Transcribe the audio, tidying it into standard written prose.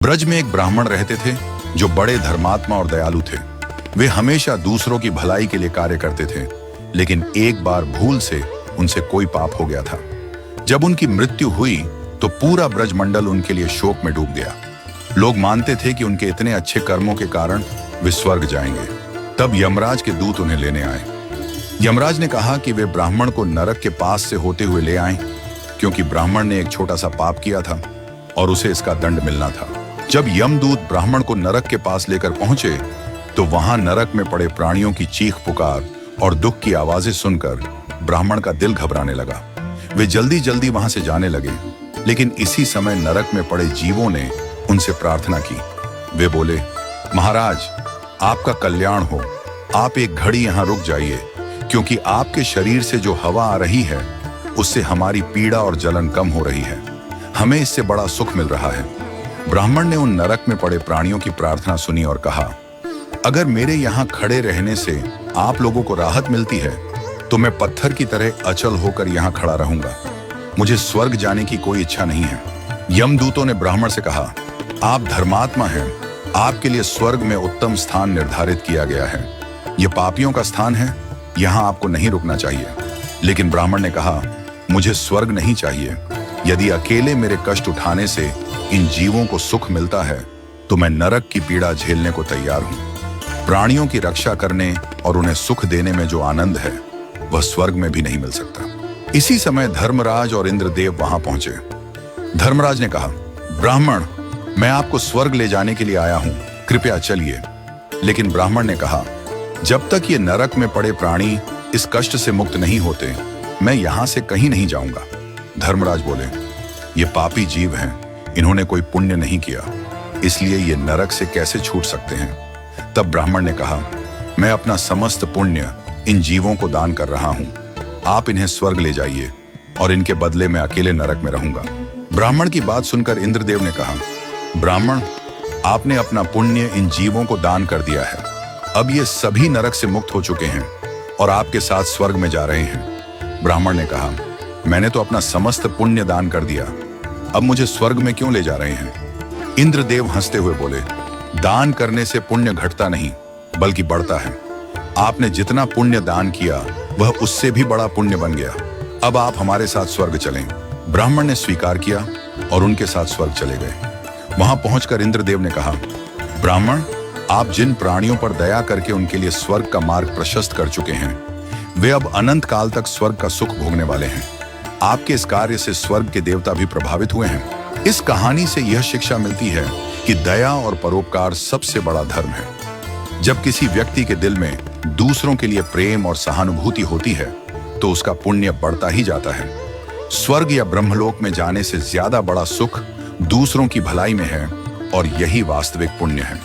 ब्रज में एक ब्राह्मण रहते थे जो बड़े धर्मात्मा और दयालु थे। वे हमेशा दूसरों की भलाई के लिए कार्य करते थे, लेकिन एक बार भूल से उनसे कोई पाप हो गया था। जब उनकी मृत्यु हुई तो पूरा ब्रजमंडल उनके लिए शोक में डूब गया। लोग मानते थे कि उनके इतने अच्छे कर्मों के कारण वे स्वर्ग जाएंगे। तब यमराज के दूत उन्हें लेने आए। यमराज ने कहा कि वे ब्राह्मण को नरक के पास से होते हुए ले आएं, क्योंकि ब्राह्मण ने एक छोटा सा पाप किया था और उसे इसका दंड मिलना था। जब यमदूत ब्राह्मण को नरक के पास लेकर पहुंचे तो वहां नरक में पड़े प्राणियों की चीख पुकार और दुख की आवाजें सुनकर ब्राह्मण का दिल घबराने लगा। वे जल्दी जल्दी वहां से जाने लगे, लेकिन इसी समय नरक में पड़े जीवों ने उनसे प्रार्थना की। वे बोले, महाराज, आपका कल्याण हो, आप एक घड़ी यहाँ रुक जाइए, क्योंकि आपके शरीर से जो हवा आ रही है उससे हमारी पीड़ा और जलन कम हो रही है। हमें इससे बड़ा सुख मिल रहा है। ब्राह्मण ने उन नरक में पड़े प्राणियों की प्रार्थना सुनी और कहा, अगर मेरे यहाँ खड़े रहने से आप लोगों को राहत मिलती है तो मैं पत्थर की तरह अचल होकर यहाँ खड़ा रहूंगा। मुझे स्वर्ग जाने की कोई इच्छा नहीं है। यमदूतों ने ब्राह्मण से कहा, आप धर्मात्मा हैं, आपके लिए स्वर्ग में उत्तम स्थान निर्धारित किया गया है। यह पापियों का स्थान है, यहाँ आपको नहीं रुकना चाहिए। लेकिन ब्राह्मण ने कहा, मुझे स्वर्ग नहीं चाहिए। यदि अकेले मेरे कष्ट उठाने से इन जीवों को सुख मिलता है तो मैं नरक की पीड़ा झेलने को तैयार हूं। प्राणियों की रक्षा करने और उन्हें सुख देने में जो आनंद है वह स्वर्ग में भी नहीं मिल सकता। इसी समय धर्मराज और इंद्रदेव वहां पहुंचे। धर्मराज ने कहा, ब्राह्मण, मैं आपको स्वर्ग ले जाने के लिए आया हूं, कृपया चलिए। लेकिन ब्राह्मण ने कहा, जब तक ये नरक में पड़े प्राणी इस कष्ट से मुक्त नहीं होते मैं यहां से कहीं नहीं जाऊंगा। धर्मराज बोले, ये पापी जीव हैं, इन्होंने कोई पुण्य नहीं किया, इसलिए ये नरक से कैसे छूट सकते हैं। तब ब्राह्मण ने कहा, मैं अपना समस्त पुण्य इन जीवों को दान कर रहा हूं, आप इन्हें स्वर्ग ले जाइए और इनके बदले में अकेले नरक में रहूंगा। ब्राह्मण की बात सुनकर इंद्रदेव ने कहा, ब्राह्मण, आपने अपना पुण्य इन जीवों को दान कर दिया है। अब ये सभी नरक से मुक्त हो चुके हैं और आपके साथ स्वर्ग में जा रहे हैं। ब्राह्मण ने कहा, मैंने तो अपना समस्त पुण्य दान कर दिया, अब मुझे स्वर्ग में क्यों ले जा रहे हैं। इंद्रदेव हंसते हुए बोले, दान करने से पुण्य घटता नहीं बल्कि बढ़ता है। आपने जितना पुण्य दान किया वह उससे भी बड़ा पुण्य बन गया। अब आप हमारे साथ स्वर्ग चलें। ब्राह्मण ने स्वीकार किया और उनके साथ स्वर्ग चले गए। वहां पहुंचकर इंद्रदेव ने कहा, ब्राह्मण, आप जिन प्राणियों पर दया करके उनके लिए स्वर्ग का मार्ग प्रशस्त कर चुके हैं वे अब अनंत काल तक स्वर्ग का सुख भोगने वाले हैं। आपके इस कार्य से स्वर्ग के देवता भी प्रभावित हुए हैं। इस कहानी से यह शिक्षा मिलती है कि दया और परोपकार सबसे बड़ा धर्म है। जब किसी व्यक्ति के दिल में दूसरों के लिए प्रेम और सहानुभूति होती है तो उसका पुण्य बढ़ता ही जाता है। स्वर्ग या ब्रह्मलोक में जाने से ज्यादा बड़ा सुख दूसरों की भलाई में है और यही वास्तविक पुण्य है।